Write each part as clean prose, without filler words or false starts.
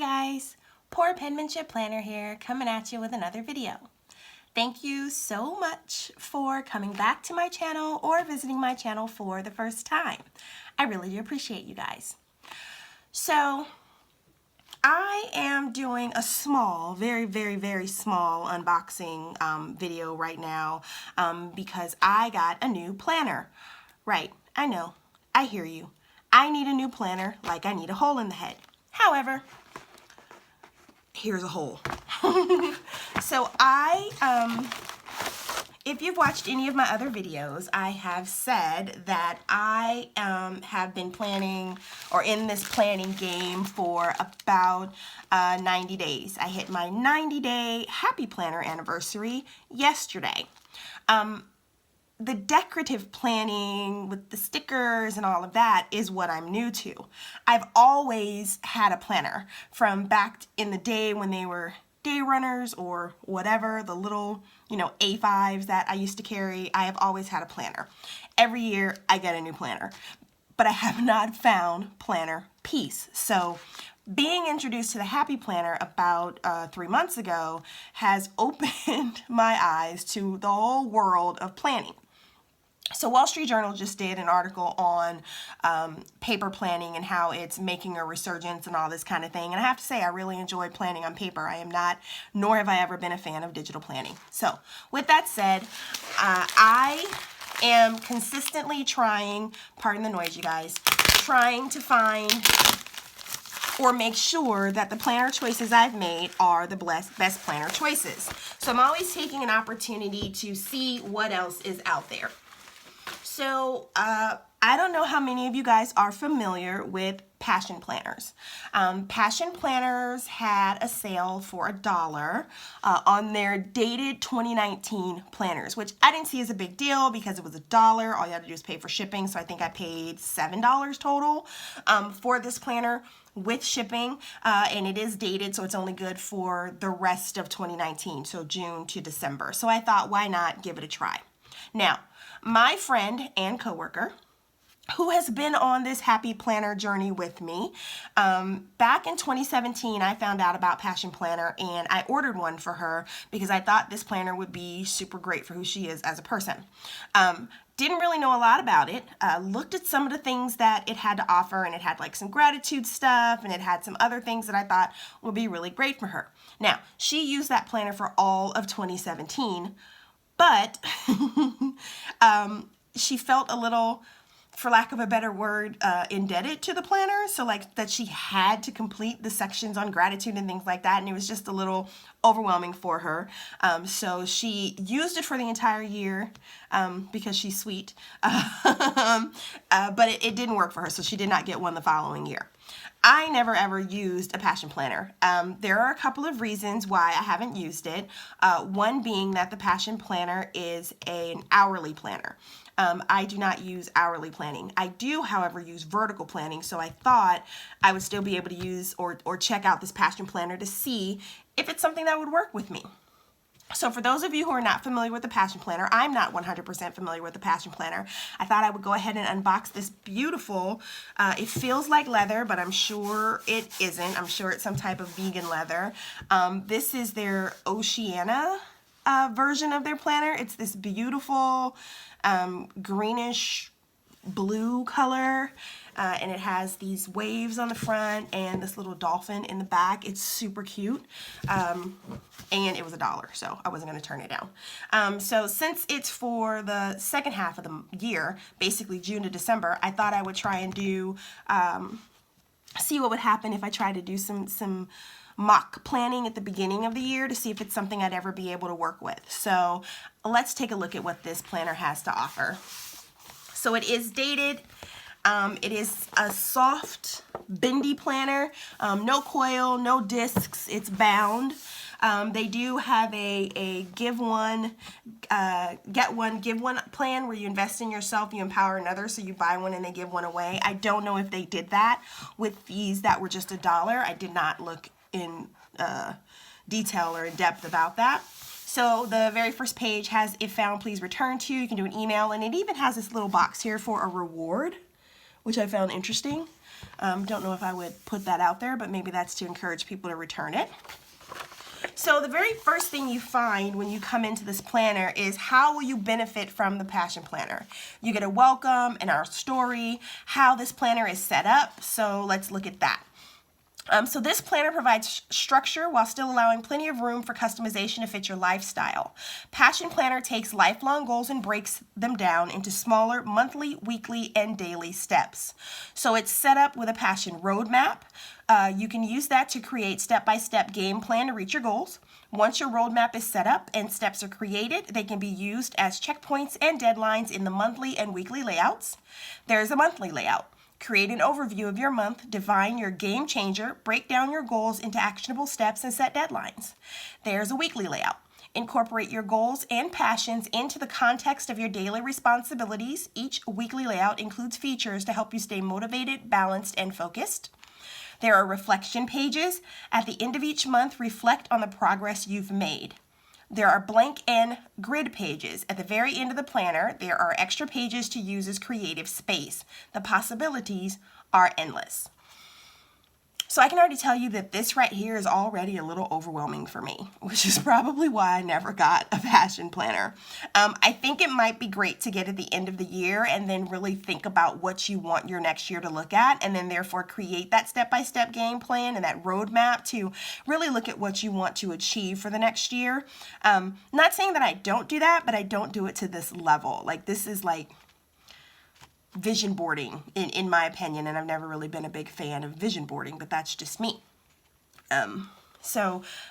guys, Poor Penmanship Planner here, coming at you with another video. Thank you so much for coming back to my channel or visiting my channel for the first time. I really do appreciate you guys. So I am doing a small, very small unboxing video right now because I got a new planner. Right, I know, I hear you. I need a new planner like I need a hole in the head. However, here's a hole. So if you've watched any of my other videos, I have said that I have been planning or in this planning game for about 90 days. I hit my 90-day Happy Planner anniversary yesterday. The decorative planning with the stickers and all of that is what I'm new to. I've always had a planner from back in the day when they were day runners or whatever, the little, A5s that I used to carry. I have always had a planner. Every year I get a new planner, but I have not found planner peace. So being introduced to the Happy Planner about 3 months ago has opened my eyes to the whole world of planning. So Wall Street Journal just did an article on paper planning and how it's making a resurgence and all this kind of thing. And I have to say, I really enjoy planning on paper. I am not, nor have I ever been a fan of digital planning. So with that said, I am consistently trying, pardon the noise you guys, trying to find or make sure that the planner choices I've made are the best planner choices. So I'm always taking an opportunity to see what else is out there. So I don't know how many of you guys are familiar with Passion Planners. Passion Planners had a sale for $1 on their dated 2019 planners, which I didn't see as a big deal because it was $1. All you had to do is pay for shipping, so I think I paid $7 total for this planner with shipping, and it is dated, so it's only good for the rest of 2019, so June to December. So I thought, why not give it a try? Now, my friend and coworker, who has been on this Happy Planner journey with me, back in 2017, I found out about Passion Planner and I ordered one for her because I thought this planner would be super great for who she is as a person. Didn't really know a lot about it, looked at some of the things that it had to offer, and it had like some gratitude stuff and it had some other things that I thought would be really great for her. Now, she used that planner for all of 2017, but she felt a little, for lack of a better word, indebted to the planner. So like that she had to complete the sections on gratitude and things like that. And it was just a little overwhelming for her. So she used it for the entire year because she's sweet. But it didn't work for her. So she did not get one the following year. I never ever used a Passion Planner. There are a couple of reasons why I haven't used it. One being that the Passion Planner is an hourly planner. I do not use hourly planning. I do, however, use vertical planning, so I thought I would still be able to use or check out this Passion Planner to see if it's something that would work with me. So for those of you who are not familiar with the Passion Planner, I'm not 100% familiar with the Passion Planner. I thought I would go ahead and unbox this beautiful, it feels like leather, but I'm sure it isn't. I'm sure it's some type of vegan leather. This is their Oceania version of their planner. It's this beautiful greenish blue color, and it has these waves on the front and this little dolphin in the back. It's super cute, and it was $1, so I wasn't going to turn it down. So since it's for the second half of the year, basically June to December, I thought I would try and do see what would happen if I tried to do some mock planning at the beginning of the year to see if it's something I'd ever be able to work with. So let's take a look at what this planner has to offer. So it is dated. It is a soft, bendy planner. No coil, no discs. It's bound. They do have a give one, get one, give one plan where you invest in yourself, you empower another, so you buy one and they give one away. I don't know if they did that with these that were just $1. I did not look in detail or in depth about that. So the very first page has, if found, please return to. You can do an email, and it even has this little box here for a reward, which I found interesting. Don't know if I would put that out there, but maybe that's to encourage people to return it. So the very first thing you find when you come into this planner is how will you benefit from the Passion Planner. You get a welcome and our story, how this planner is set up. So let's look at that. So this planner provides structure while still allowing plenty of room for customization to fit your lifestyle. Passion Planner takes lifelong goals and breaks them down into smaller monthly, weekly, and daily steps. So it's set up with a Passion roadmap. You can use that to create step-by-step game plan to reach your goals. Once your roadmap is set up and steps are created, they can be used as checkpoints and deadlines in the monthly and weekly layouts. There's a monthly layout. Create an overview of your month, define your game changer, break down your goals into actionable steps, and set deadlines. There's a weekly layout. Incorporate your goals and passions into the context of your daily responsibilities. Each weekly layout includes features to help you stay motivated, balanced, and focused. There are reflection pages. At the end of each month, reflect on the progress you've made. There are blank and grid pages. At the very end of the planner, there are extra pages to use as creative space. The possibilities are endless. So I can already tell you that this right here is already a little overwhelming for me, which is probably why I never got a Passion Planner. I think it might be great to get at the end of the year and then really think about what you want your next year to look at, and then therefore create that step-by-step game plan and that roadmap to really look at what you want to achieve for the next year. Not saying that I don't do that, but I don't do it to this level. Like, this is like vision boarding in my opinion, and I've never really been a big fan of vision boarding, but that's just me.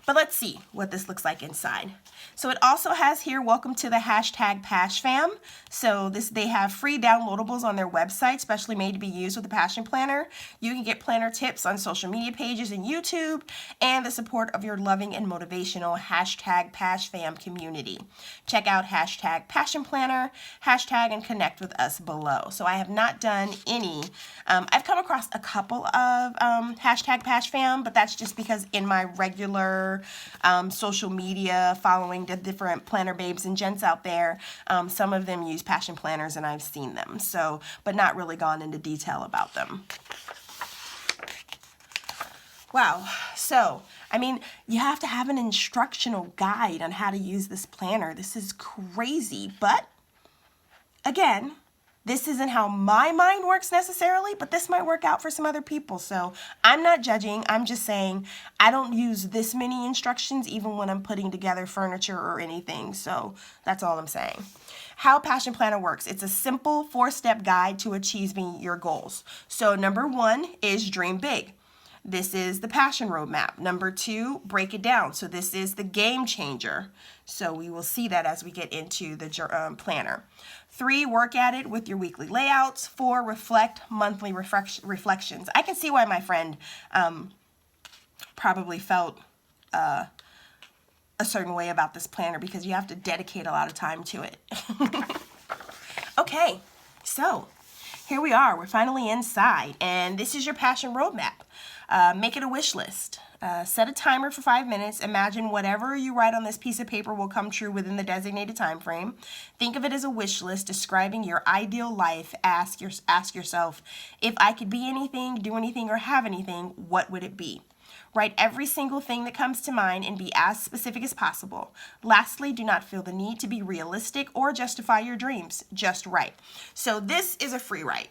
But let's see what this looks like inside. So it also has here, welcome to the hashtag PashFam. So they have free downloadables on their website, specially made to be used with the Passion Planner. You can get planner tips on social media pages and YouTube, and the support of your loving and motivational hashtag PashFam community. Check out hashtag Passion Planner, hashtag, and connect with us below. So I have not done any. I've come across a couple of hashtag PashFam, but that's just because in my regular social media, following the different planner babes and gents out there, some of them use Passion Planners and I've seen them, but not really gone into detail about them. Wow, so I mean, you have to have an instructional guide on how to use this planner. This is crazy, but again, this isn't how my mind works necessarily, but this might work out for some other people. So I'm not judging. I'm just saying I don't use this many instructions even when I'm putting together furniture or anything. So that's all I'm saying. How Passion Planner works. It's a simple 4-step guide to achieving your goals. So number 1 is dream big. This is the Passion Roadmap. Number 2, break it down. So this is the game changer. So we will see that as we get into the planner. 3, work at it with your weekly layouts. 4, reflect monthly reflections. I can see why my friend probably felt a certain way about this planner, because you have to dedicate a lot of time to it. Okay, so here we are. We're finally inside, and this is your Passion Roadmap. Make it a wish list. Set a timer for 5 minutes. Imagine whatever you write on this piece of paper will come true within the designated time frame. Think of it as a wish list describing your ideal life. Ask yourself, if I could be anything, do anything, or have anything, what would it be? Write every single thing that comes to mind and be as specific as possible. Lastly, do not feel the need to be realistic or justify your dreams. Just write. So this is a free write.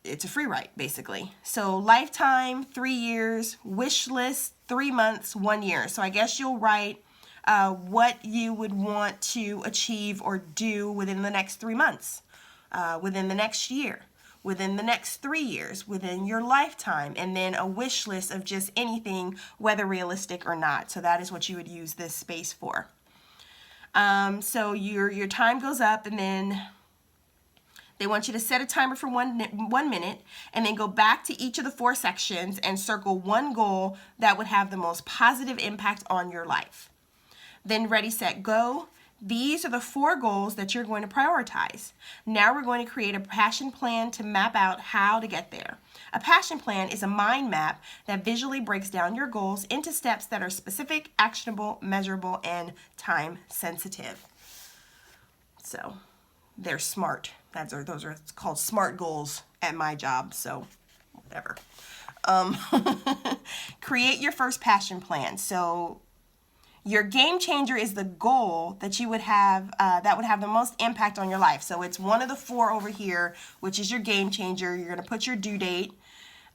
It's a free write, basically. So lifetime, 3 years, wish list, 3 months, 1 year. So I guess you'll write what you would want to achieve or do within the next 3 months, within the next year, within the next 3 years, within your lifetime, and then a wish list of just anything, whether realistic or not. So that is what you would use this space for. So your time goes up, and then they want you to set a timer for 1 minute, and then go back to each of the 4 sections and circle one goal that would have the most positive impact on your life. Then ready, set, go. These are the 4 goals that you're going to prioritize. Now we're going to create a passion plan to map out how to get there. A passion plan is a mind map that visually breaks down your goals into steps that are specific, actionable, measurable, and time sensitive. So they're smart. Those are called SMART goals at my job, so whatever. Create your first passion plan. So your game changer is the goal that you would have that would have the most impact on your life. So it's one of the 4 over here, which is your game changer. You're going to put your due date,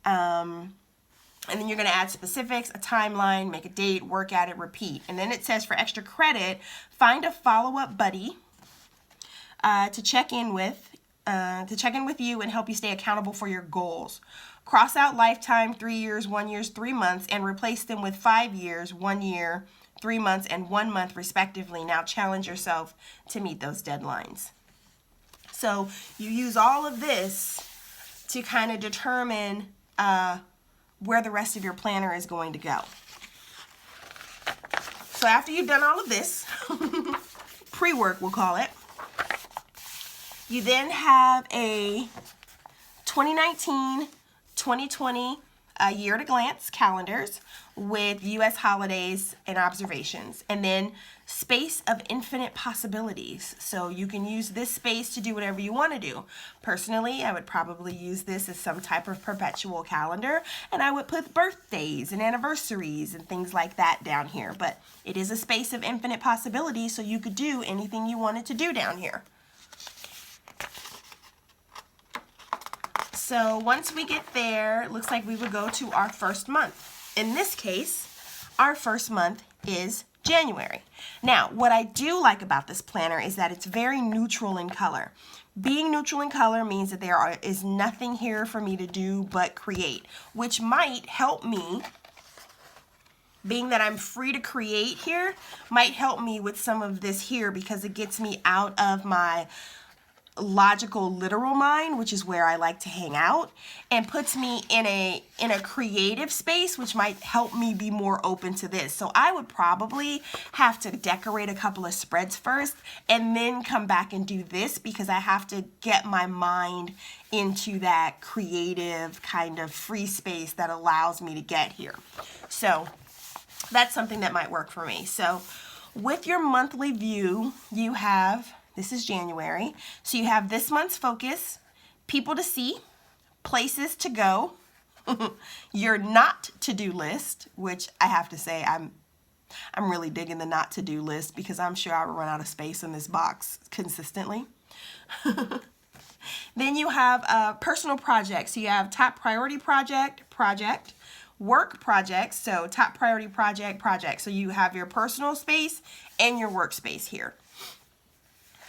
and then you're going to add specifics, a timeline, make a date, work at it, repeat. And then it says for extra credit, find a follow-up buddy to check in with you and help you stay accountable for your goals. Cross out lifetime, 3 years, 1 year, 3 months, and replace them with 5 years, 1 year, 3 months, and 1 month respectively. Now challenge yourself to meet those deadlines. So you use all of this to kind of determine where the rest of your planner is going to go. So after you've done all of this, pre-work we'll call it, you then have a 2019-2020 year at a glance calendars with U.S. holidays and observations, and then space of infinite possibilities. So you can use this space to do whatever you want to do. Personally, I would probably use this as some type of perpetual calendar, and I would put birthdays and anniversaries and things like that down here. But it is a space of infinite possibilities, so you could do anything you wanted to do down here. So once we get there, it looks like we would go to our first month. In this case, our first month is January. Now, what I do like about this planner is that it's very neutral in color. Being neutral in color means that there is nothing here for me to do but create, which might help me. Being that I'm free to create here might help me with some of this here because it gets me out of my logical literal mind, which is where I like to hang out, and puts me in a creative space, which might help me be more open to this. So I would probably have to decorate a couple of spreads first and then come back and do this because I have to get my mind into that creative kind of free space that allows me to get here. So that's something that might work for me. So with your monthly view, you have, this is January, so you have this month's focus, people to see, places to go, your not to-do list, which I have to say I'm really digging the not to-do list because I'm sure I will run out of space in this box consistently. Then you have personal projects. So you have top priority project, work projects, so top priority project. So you have your personal space and your workspace here.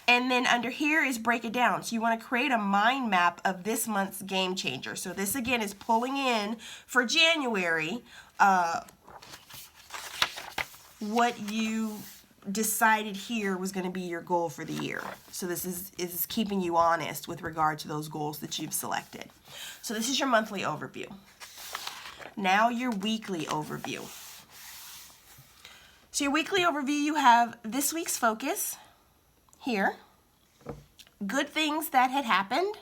And then under here is break it down. So you want to create a mind map of this month's game changer. So this again is pulling in for January what you decided here was going to be your goal for the year. So this is keeping you honest with regard to those goals that you've selected. So this is your monthly overview. Now your weekly overview. So your weekly overview, you have this week's focus here, good things that had happened,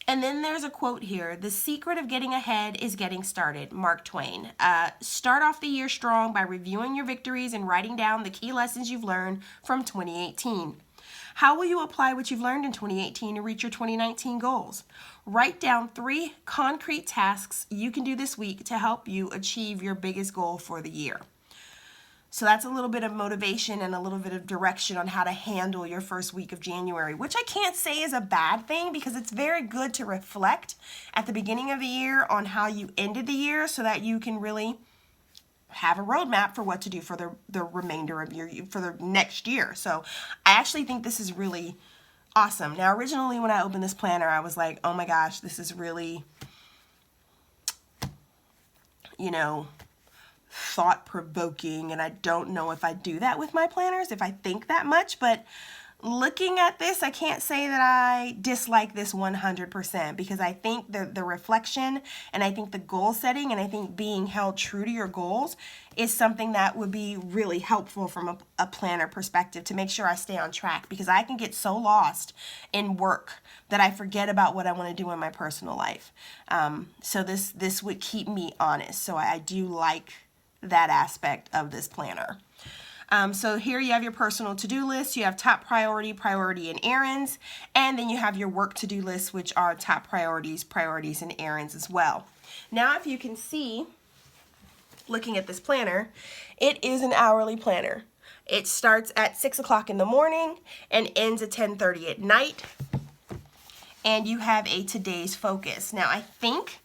and then there's a quote here: the secret of getting ahead is getting started, Mark Twain. Start off the year strong by reviewing your victories and writing down the key lessons you've learned from 2018. How will you apply what you've learned in 2018 to reach your 2019 goals? Write down 3 concrete tasks you can do this week to help you achieve your biggest goal for the year. So that's a little bit of motivation and a little bit of direction on how to handle your first week of January, which I can't say is a bad thing because it's very good to reflect at the beginning of the year on how you ended the year so that you can really have a roadmap for what to do for the remainder of for the next year. So I actually think this is really awesome. Now, originally when I opened this planner, I was like, oh my gosh, this is really, thought-provoking, and I don't know if I do that with my planners, if I think that much, but looking at this, I can't say that I dislike this 100% because I think the reflection and I think the goal setting and I think being held true to your goals is something that would be really helpful from a planner perspective to make sure I stay on track, because I can get so lost in work that I forget about what I want to do in my personal life. So this would keep me honest. So I do like that aspect of this planner. So here you have your personal to-do list, you have top priority, priority, and errands, and then you have your work to-do list, which are top priorities, priorities, and errands as well. Now if you can see, looking at this planner, it is an hourly planner. It starts at 6 o'clock in the morning and ends at 10:30 at night, and you have a today's focus. Now I think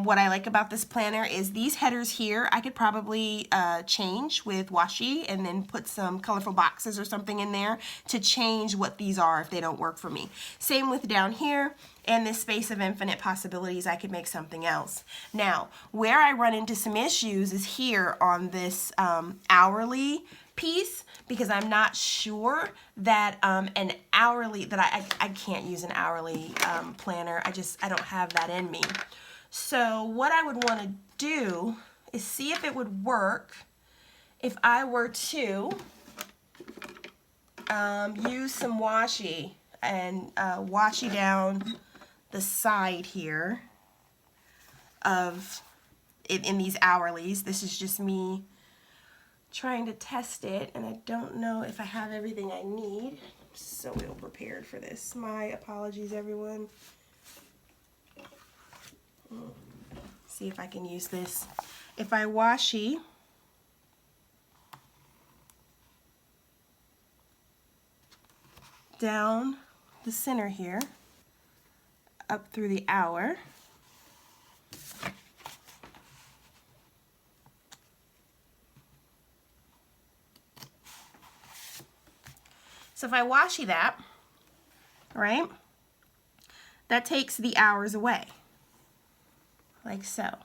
what I like about this planner is these headers here I could probably change with washi and then put some colorful boxes or something in there to change what these are if they don't work for me. Same with down here and this space of infinite possibilities, I could make something else. Now where I run into some issues is here on this hourly piece, because I'm not sure that an hourly, that I can't use an hourly planner. I don't have that in me. So what I would want to do is see if it would work if I were to use some washi and washi down the side here of it in these hourlies. This is just me trying to test it, and I don't know if I have everything I need. I'm so ill prepared for this. My apologies, everyone. See if I can use this. If I washi down the center here, up through the hour, so if I washi that, right, that takes the hours away, like so.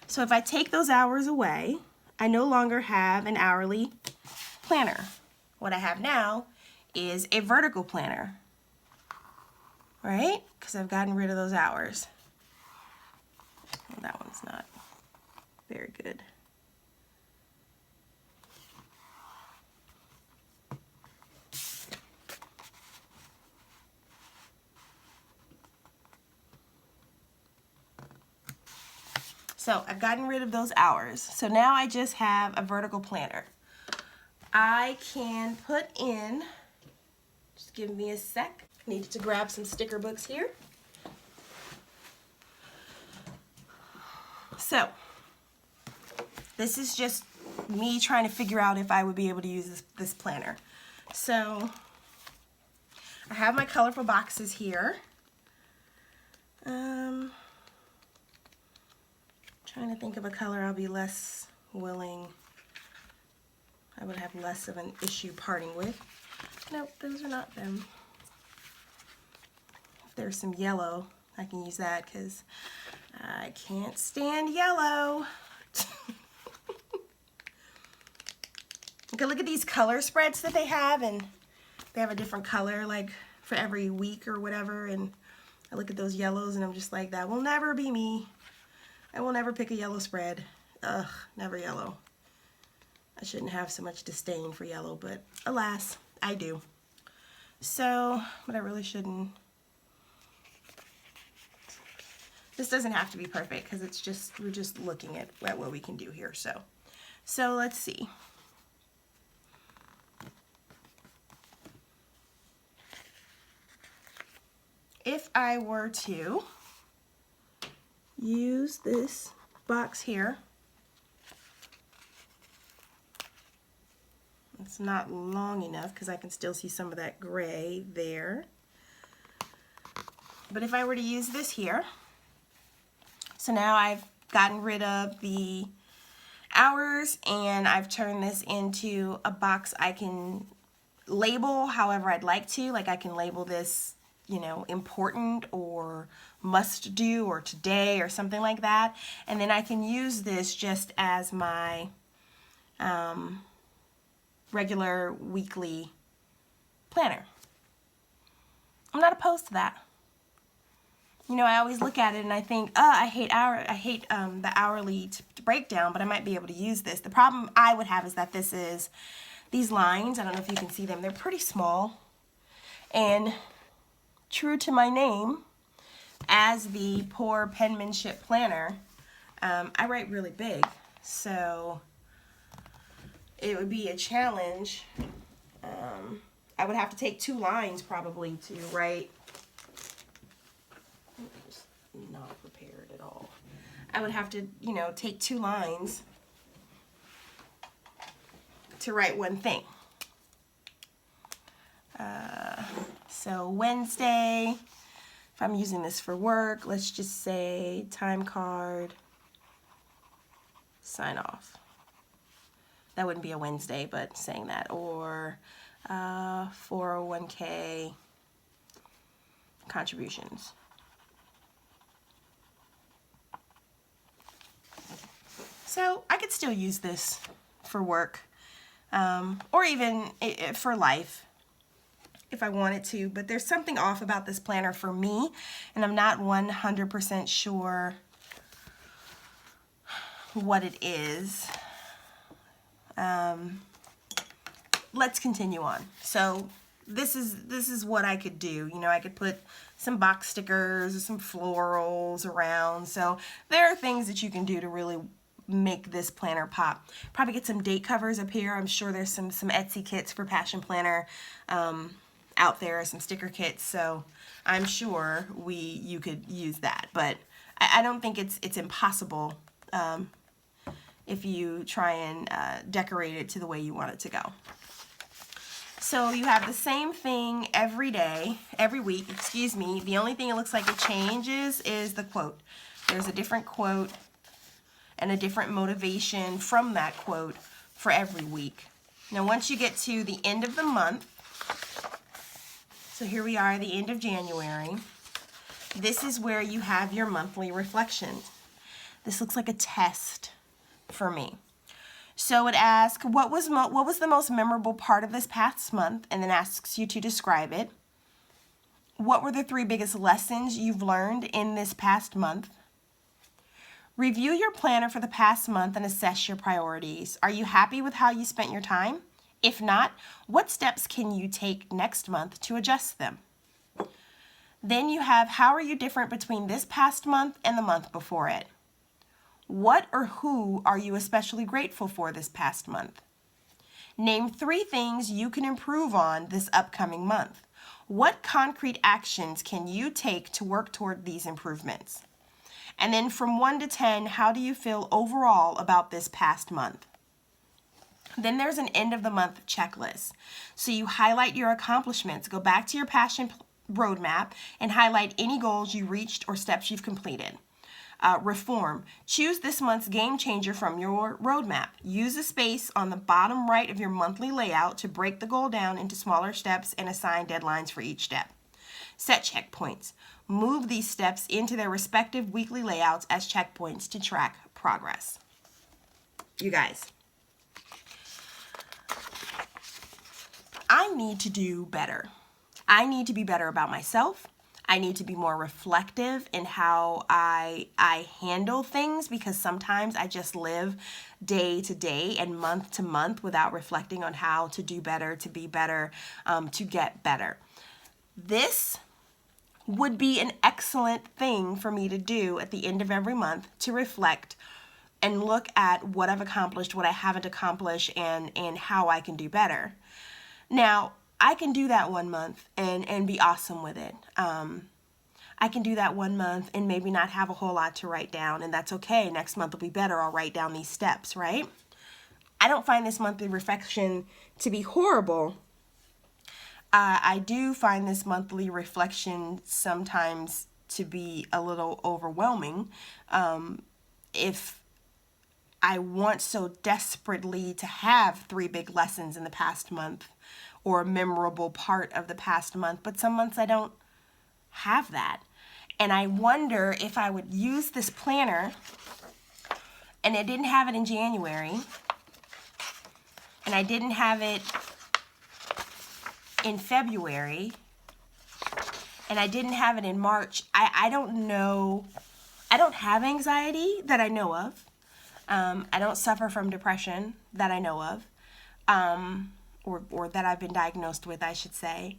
So if I take those hours away, I no longer have an hourly planner. What I have now is a vertical planner, right? Because I've gotten rid of those hours. Well, that one's not very good. So I've gotten rid of those hours. So now I just have a vertical planner. I can put in, just give me a sec. I needed to grab some sticker books here. So this is just me trying to figure out if I would be able to use this planner. So I have my colorful boxes here. Trying to think of a color I'll be less willing, I would have less of an issue parting with. Nope, those are not them. If there's some yellow, I can use that because I can't stand yellow. Okay, look at these color spreads that they have, and they have a different color like for every week or whatever, and I look at those yellows and I'm just like, that will never be me. I will never pick a yellow spread. Ugh, never yellow. I shouldn't have so much disdain for yellow, but alas, I do. So, but I really shouldn't. This doesn't have to be perfect because it's just, we're just looking at what we can do here. So let's see. If I were to use this box here, it's not long enough because I can still see some of that gray there. But if I were to use this here, so now I've gotten rid of the hours and I've turned this into a box I can label however I'd like to. Like I can label this, you know, important or must do or today or something like that. And then I can use this just as my regular weekly planner. I'm not opposed to that. You know, I always look at it and I think, oh, I hate the hourly breakdown, but I might be able to use this. The problem I would have is that these lines, I don't know if you can see them, they're pretty small. And true to my name, as the poor penmanship planner, I write really big, so it would be a challenge. I would have to take 2 lines probably to write. I'm just not prepared at all. I would have to, you know, take 2 lines to write one thing. So Wednesday, if I'm using this for work, let's just say time card, sign off. That wouldn't be a Wednesday, but saying that. Or 401k contributions. So I could still use this for work, or even for life if I wanted to, but there's something off about this planner for me, and I'm not 100% sure what it is. Let's continue on. So this is what I could do. You know, I could put some box stickers or some florals around. So there are things that you can do to really make this planner pop. Probably get some date covers up here. I'm sure there's some Etsy kits for Passion Planner out there, some sticker kits. So I'm sure you could use that, but I don't think it's impossible if you try and decorate it to the way you want it to go. So you have the same thing every day, every week, excuse me. The only thing it looks like it changes is the quote. There's a different quote and a different motivation from that quote for every week. Now once you get to the end of the month, so here we are, the end of January, this is where you have your monthly reflections. This looks like a test for me. So it asks, what was the most memorable part of this past month? And then asks you to describe it. What were the 3 biggest lessons you've learned in this past month? Review your planner for the past month and assess your priorities. Are you happy with how you spent your time? If not, what steps can you take next month to adjust them? Then you have, how are you different between this past month and the month before it? What or who are you especially grateful for this past month? Name 3 things you can improve on this upcoming month. What concrete actions can you take to work toward these improvements? And then from 1 to 10, how do you feel overall about this past month? Then there's an end of the month checklist. So you highlight your accomplishments, go back to your passion roadmap and highlight any goals you reached or steps you've completed. Reform. Choose this month's game changer from your roadmap. Use the space on the bottom right of your monthly layout to break the goal down into smaller steps and assign deadlines for each step. Set checkpoints. Move these steps into their respective weekly layouts as checkpoints to track progress. You guys, I need to do better. I need to be better about myself. I need to be more reflective in how I handle things, because sometimes I just live day to day and month to month without reflecting on how to do better, to be better, to get better. This would be an excellent thing for me to do at the end of every month, to reflect and look at what I've accomplished, what I haven't accomplished, and how I can do better. Now, I can do that one month and be awesome with it. I can do that one month and maybe not have a whole lot to write down, and that's okay. Next month will be better. I'll write down these steps, right? I don't find this monthly reflection to be horrible. I do find this monthly reflection sometimes to be a little overwhelming. If I want so desperately to have 3 big lessons in the past month, or a memorable part of the past month, but some months I don't have that. And I wonder if I would use this planner, and I didn't have it in January, and I didn't have it in February, and I didn't have it in March. I don't know. I don't have anxiety that I know of. I don't suffer from depression that I know of. Or that I've been diagnosed with, I should say.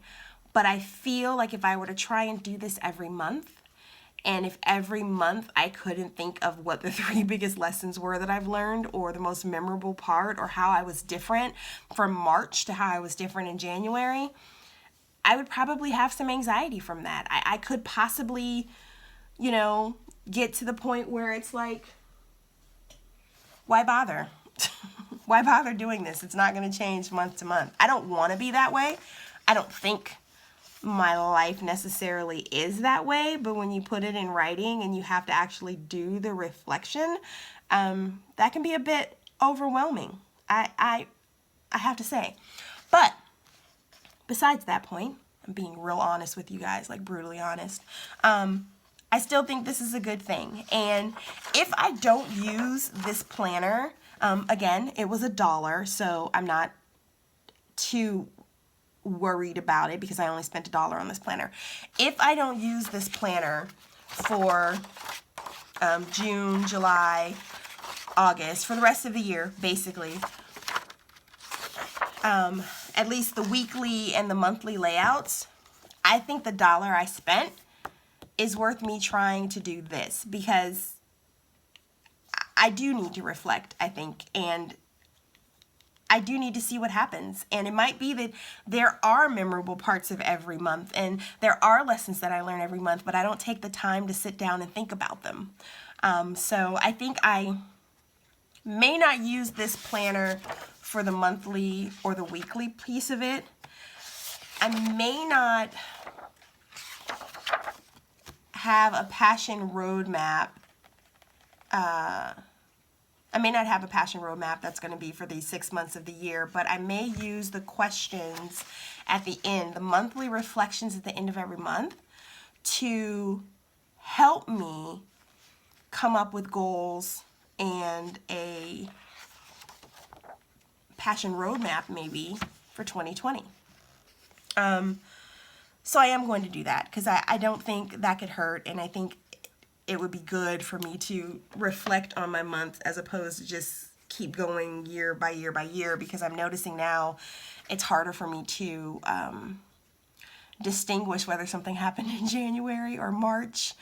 But I feel like if I were to try and do this every month, And if every month I couldn't think of what the 3 biggest lessons were that I've learned, or the most memorable part, or how I was different from March to how I was different in January, I would probably have some anxiety from that. I could possibly, you know, get to the point where it's like, why bother? Why bother doing this? It's not going to change month to month. I don't want to be that way. I don't think my life necessarily is that way, but when you put it in writing and you have to actually do the reflection, that can be a bit overwhelming. I have to say. But besides that point, I'm being real honest with you guys, like brutally honest. I still think this is a good thing. And if I don't use this planner, again, it was $1, so I'm not too worried about it because I only spent $1 on this planner. If I don't use this planner for June, July, August, for the rest of the year, basically, at least the weekly and the monthly layouts, I think the $1 I spent is worth me trying to do this, because I do need to reflect, I think, and I do need to see what happens. And it might be that there are memorable parts of every month, and there are lessons that I learn every month, but I don't take the time to sit down and think about them. So I think I may not use this planner for the monthly or the weekly piece of it. I may not have a passion roadmap. I may not have a passion roadmap that's going to be for these 6 months of the year, but I may use the questions at the end, the monthly reflections at the end of every month, to help me come up with goals and a passion roadmap maybe for 2020. So I am going to do that, because I don't think that could hurt, and I think it would be good for me to reflect on my month as opposed to just keep going year by year by year, because I'm noticing now it's harder for me to distinguish whether something happened in January or March,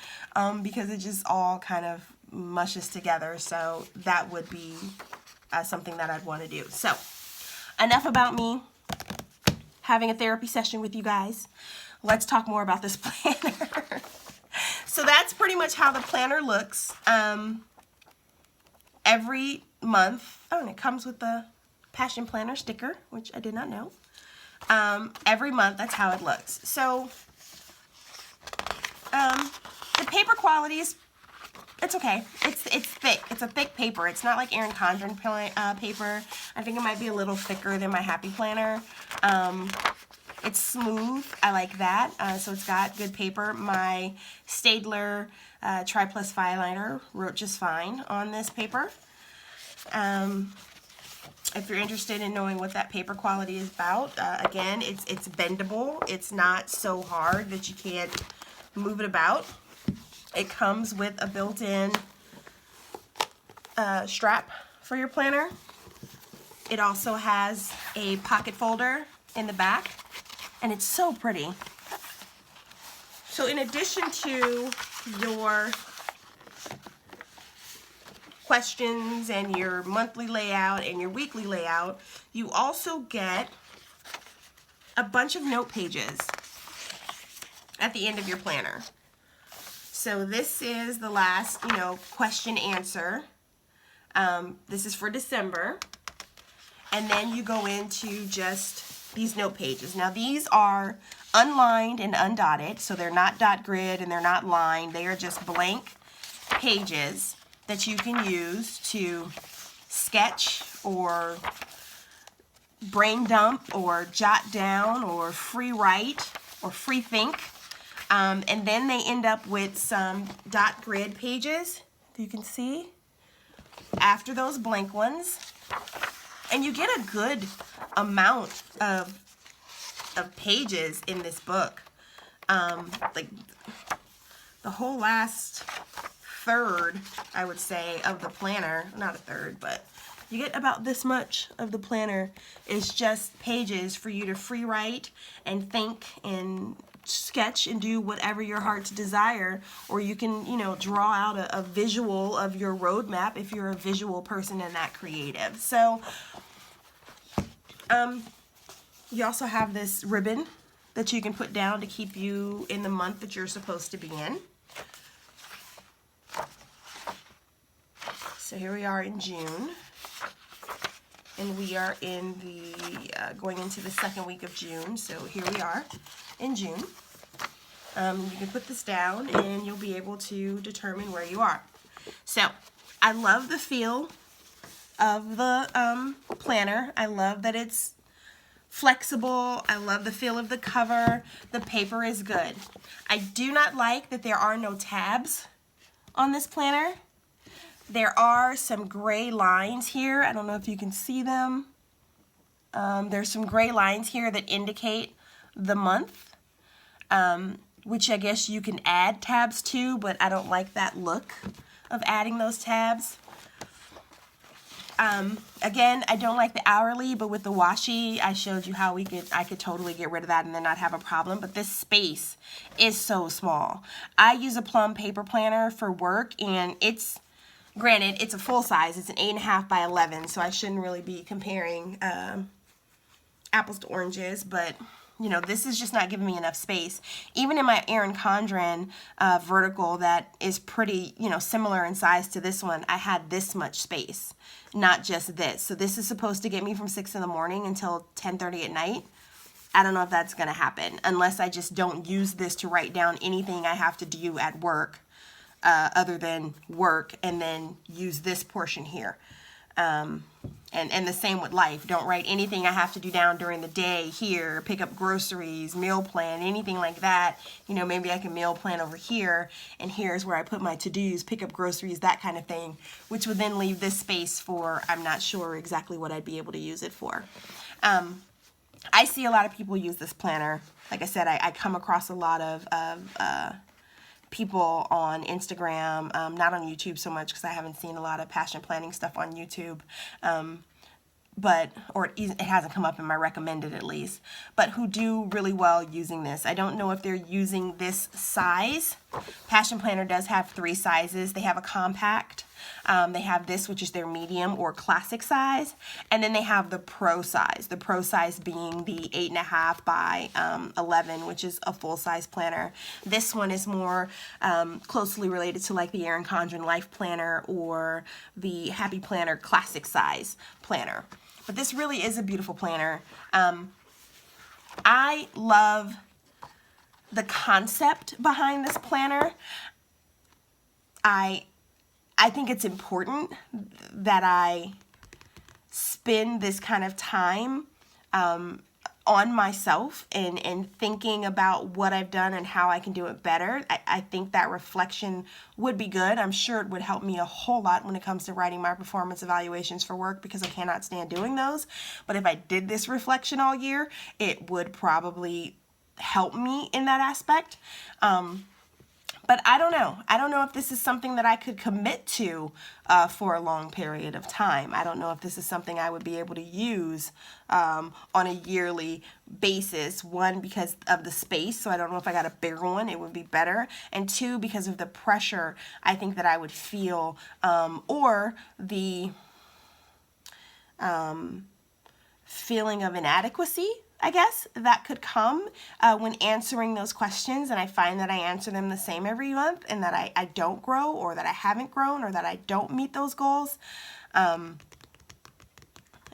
because it just all kind of mushes together. So that would be something that I'd want to do. So enough about me having a therapy session with you guys. Let's talk more about this planner. So that's pretty much how the planner looks. Every month, and it comes with the Passion Planner sticker, which I did not know. Every month, that's how it looks. So the paper quality is, it's okay. It's thick. It's a thick paper. It's not like Erin Condren paper. I think it might be a little thicker than my Happy Planner. It's smooth. I like that. So it's got good paper. My Staedtler Tri Plus Fineliner wrote just fine on this paper. If you're interested in knowing what that paper quality is about, again, it's bendable. It's not so hard that you can't move it about. It comes with a built-in strap for your planner. It also has a pocket folder in the back, and it's so pretty. So in addition to your questions and your monthly layout and your weekly layout, you also get a bunch of note pages at the end of your planner. So this is the last, question answer. This is for December. And then you go into just these note pages. Now these are unlined and undotted, so they're not dot grid and they're not lined. They are just blank pages that you can use to sketch or brain dump or jot down or free write or free think. And then they end up with some dot grid pages, you can see, after those blank ones. And you get a good amount of pages in this book. Like the whole last third, I would say, of the planner, not a third, but you get about this much of the planner is just pages for you to free write and think and sketch and do whatever your heart's desire, or you can, you know, draw out a visual of your roadmap if you're a visual person and that creative. So you also have this ribbon that you can put down to keep you in the month that you're supposed to be in. So here we are in June, and we are in the going into the second week of June. So here we are in June. You can put this down and you'll be able to determine where you are. So I love the feel of the planner. I love that it's flexible. I love the feel of the cover. The paper is good. I do not like that there are no tabs on this planner. There are some gray lines here. I don't know if you can see them. There's some gray lines here that indicate the month, which I guess you can add tabs to, but I don't like that look of adding those tabs. Again, I don't like the hourly, but with the washi, I showed you how I could totally get rid of that and then not have a problem. But this space is so small. I use a Plum paper planner for work, and it's, granted, it's a full size. It's an 8.5 by 11, so I shouldn't really be comparing apples to oranges, but you know, this is just not giving me enough space. Even in my Erin Condren vertical that is pretty, you know, similar in size to this one, I had this much space, not just this. So this is supposed to get me from 6 in the morning until 10:30 at night. I don't know if that's going to happen unless I just don't use this to write down anything I have to do at work other than work, and then use this portion here. And the same with life. Don't write anything I have to do down during the day here, pick up groceries, meal plan, anything like that. You know, maybe I can meal plan over here, and here's where I put my to-dos, pick up groceries, that kind of thing, which would then leave this space for, I'm not sure exactly what I'd be able to use it for. I see a lot of people use this planner. Like I said, I come across a lot of people on Instagram, not on YouTube so much because I haven't seen a lot of passion planning stuff on YouTube, or it hasn't come up in my recommended at least, but who do really well using this. I don't know if they're using this size. Passion Planner does have 3 sizes. They have a compact. They have this, which is their medium or classic size, and then they have the pro size. The pro size being the 8.5 by 11, which is a full-size planner. This one is more closely related to like the Erin Condren Life Planner or the Happy Planner classic size planner. But this really is a beautiful planner. I love the concept behind this planner. I think it's important that I spend this kind of time on myself and thinking about what I've done and how I can do it better. I think that reflection would be good. I'm sure it would help me a whole lot when it comes to writing my performance evaluations for work, because I cannot stand doing those. But if I did this reflection all year, it would probably help me in that aspect. But I don't know. I don't know if this is something that I could commit to for a long period of time. I don't know if this is something I would be able to use on a yearly basis. 1, because of the space, so I don't know if I got a bigger one, it would be better. And 2, because of the pressure I think that I would feel, or the feeling of inadequacy, I guess, that could come when answering those questions, and I find that I answer them the same every month, and that I don't grow, or that I haven't grown, or that I don't meet those goals.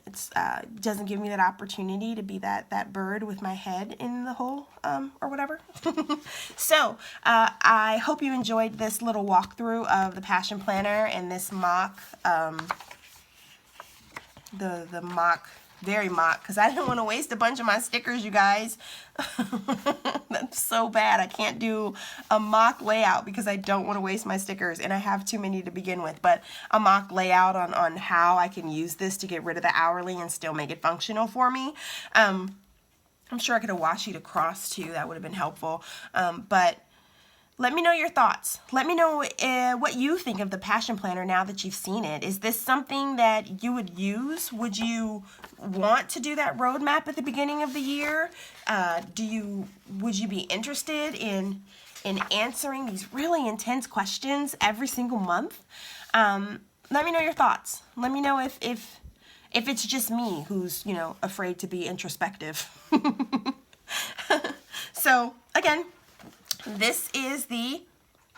It doesn't give me that opportunity to be that bird with my head in the hole, or whatever. So I hope you enjoyed this little walkthrough of the Passion Planner and this mock, the mock, very mock, because I didn't want to waste a bunch of my stickers, you guys. That's so bad. I can't do a mock layout because I don't want to waste my stickers, and I have too many to begin with. But a mock layout on how I can use this to get rid of the hourly and still make it functional for me. I'm sure I could have washi to cross too. That would have been helpful. But Let me know your thoughts. Let me know what you think of the Passion Planner now that you've seen it. Is this something that you would use? Would you want to do that roadmap at the beginning of the year? Would you be interested in answering these really intense questions every single month? Let me know your thoughts. Let me know if it's just me who's, afraid to be introspective. So again, this is the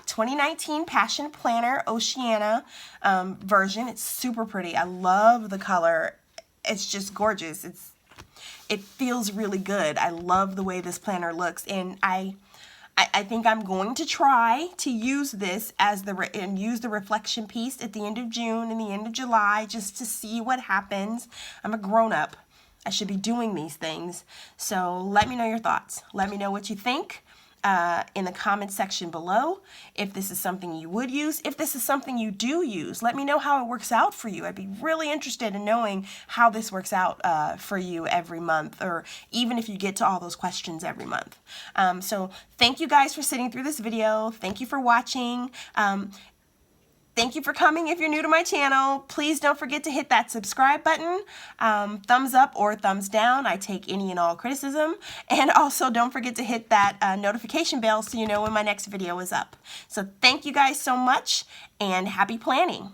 2019 Passion Planner Oceana version. It's super pretty. I love the color. It's just gorgeous. It feels really good. I love the way this planner looks, and I think I'm going to try to use this as use the reflection piece at the end of June and the end of July just to see what happens. I'm a grown-up. I should be doing these things. So let me know your thoughts. Let me know what you think in the comment section below. If this is something you would use, if this is something you do use, let me know how it works out for you. I'd be really interested in knowing how this works out for you every month, or even if you get to all those questions every month. So thank you guys for sitting through this video. Thank you for watching. Thank you for coming. If you're new to my channel, please don't forget to hit that subscribe button, thumbs up or thumbs down. I take any and all criticism. And also don't forget to hit that notification bell so you know when my next video is up. So thank you guys so much, and happy planning.